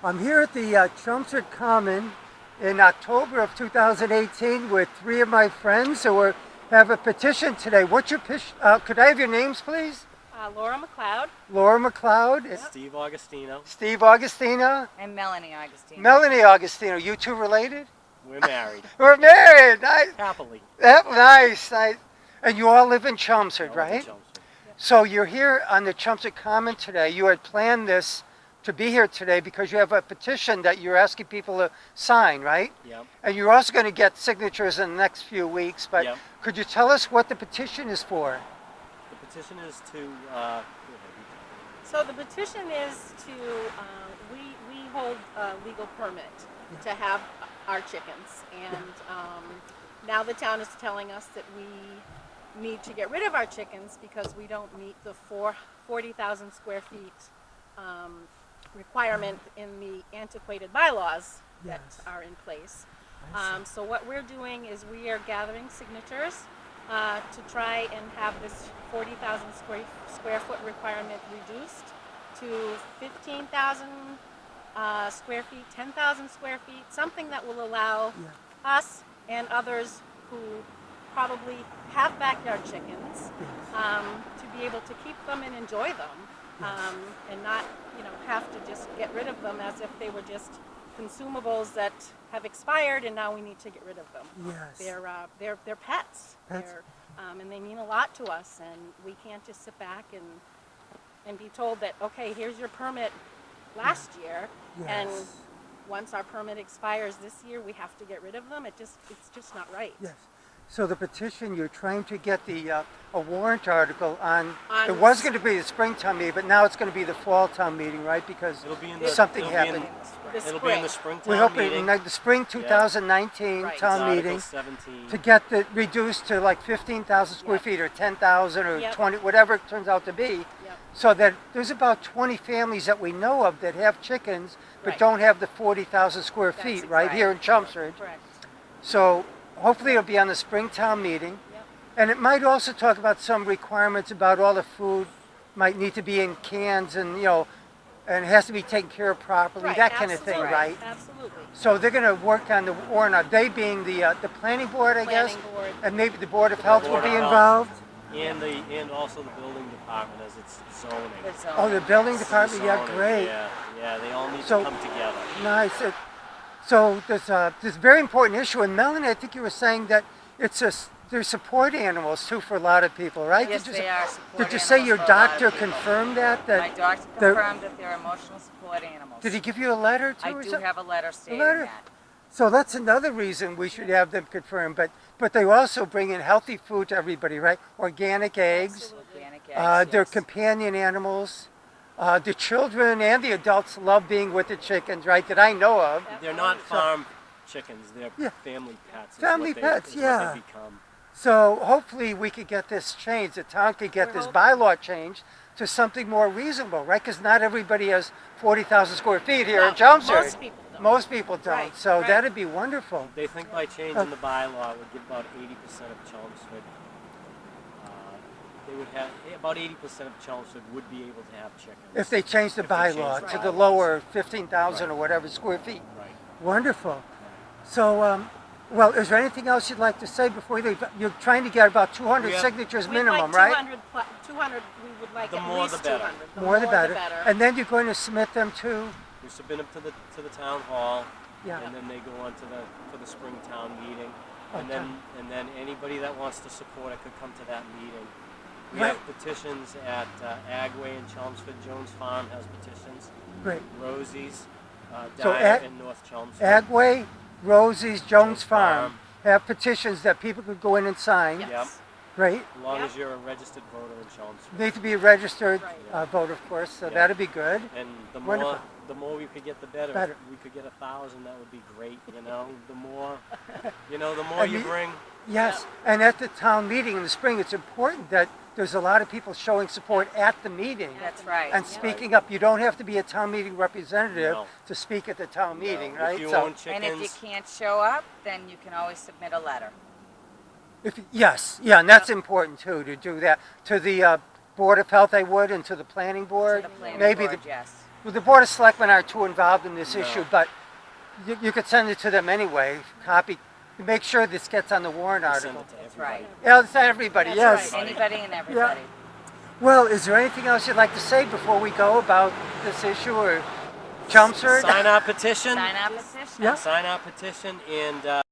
I'm here at the Chelmsford Common in October of 2018 with three of my friends who have a petition today. What's your petition? Could I have your names, please? Laura McCloud. Laura McCloud. Yep. Steve Agostino. Steve Agostino. And Melanie Agostino. Melanie Agostino. You two related? We're married. We're married. Nice. Happily. Nice. And you all live in Chelmsford, right? In Chelmsford. Yep. So you're here on the Chelmsford Common today. You had planned this to be here today because you have a petition that you're asking people to sign, right? Yep. And you're also going to get signatures in the next few weeks. But Yep. Could you tell us what the petition is for? The petition is to. So the petition is to, we hold a legal permit to have our chickens. And now the town is telling us that we need to get rid of our chickens because we don't meet the 40,000 square feet requirement in the antiquated bylaws that are in place. So what we're doing is we are gathering signatures to try and have this 40,000 square foot requirement reduced to 15,000 square feet, 10,000 square feet, something that will allow us and others who probably have backyard chickens to be able to keep them and enjoy them and not, have to just get rid of them as if they were just consumables that have expired and now we need to get rid of them. Yes. They're pets. And they mean a lot to us, and we can't just sit back and be told that, okay, here's your permit last year, and once our permit expires this year, we have to get rid of them. It's just not right. Yes. So the petition, you're trying to get a warrant article on it was going to be the springtime meeting, but now it's going to be the fall town meeting, right? Because something happened. It'll be in the spring We town hope meeting. in the spring 2019 town meeting 17. to get it reduced to like 15,000 square feet or 10,000 or 20, whatever it turns out to be. So that there's about 20 families that we know of that have chickens but don't have the 40,000 square feet here in Chelmsford. Correct. So hopefully it'll be on the Springtown meeting. And it might also talk about some requirements about all the food might need to be in cans and, and it has to be taken care of properly, that kind of thing, right? Absolutely. So they're going to work on the warrant. Are they being the planning board, I guess? Planning board. And maybe the Board of Health will be involved? And also the building department as it's zoning. Oh, the building department, great. Yeah, they all need to come together. Nice. So there's this very important issue, and Melanie, I think you were saying that they're support animals too for a lot of people, right? Yes, they are support Did you say your doctor confirmed that? My doctor confirmed that they're emotional support animals. Did he give you a letter too? I do have a letter stating that. So that's another reason we should have them confirmed. But they also bring in healthy food to everybody, right? Organic eggs. Organic eggs, They're companion animals. The children and the adults love being with the chickens, right? That I know of. They're not farm chickens. They're family pets. Family pets, What they become. So hopefully we could get this changed. The town could get this bylaw changed to something more reasonable, right? Because not everybody has 40,000 square feet here in Chelmsford. Most people don't. Most people don't. So that'd be wonderful. They think by changing the bylaw it would give about 80% of Chelmsford. They would have about 80% of Chelmsford would be able to have chickens. If they change the bylaw to the lower 15,000 or whatever square feet. Right. Wonderful. So, well, is there anything else you'd like to say before you leave? You're trying to get about 200 signatures minimum, right? 200, we would like the at more least the better. 200. The more the better. And then you're going to submit them to? We submit them to the town hall, Yeah. and then they go on to the spring town meeting, and then anybody that wants to support it could come to that meeting. We have petitions at Agway in Chelmsford. Jones Farm has petitions. Great. Rosie's, So in North Chelmsford. Agway, Rosie's, Jones Farm have petitions that people could go in and sign. Yep. Great. As long as you're a registered voter in Chelmsford. Need to be a registered voter, of course, so that'd be good. And the more we could get, the better. If we could get 1,000, that would be great. The more, the more you bring. Yes, and at the town meeting in the spring, it's important that there's a lot of people showing support at the meeting. That's right. And speaking up. You don't have to be a town meeting representative to speak at the town meeting, right? If you own chickens, and if you can't show up, then you can always submit a letter. And that's important too, to do that. To the Board of Health I would, and to the Planning Board. To the planning Maybe board, yes. the Board of Selectmen aren't too involved in this No. issue, but you could send it to them anyway. Copy, make sure this gets on the warrant Send article. it to That's everybody. right. Yeah, it's not everybody, That's yes. right. Anybody and everybody. Well, is there anything else you'd like to say before we go about this issue or Chelmsford? Sign our petition. Sign our petition. Yeah. Sign our petition and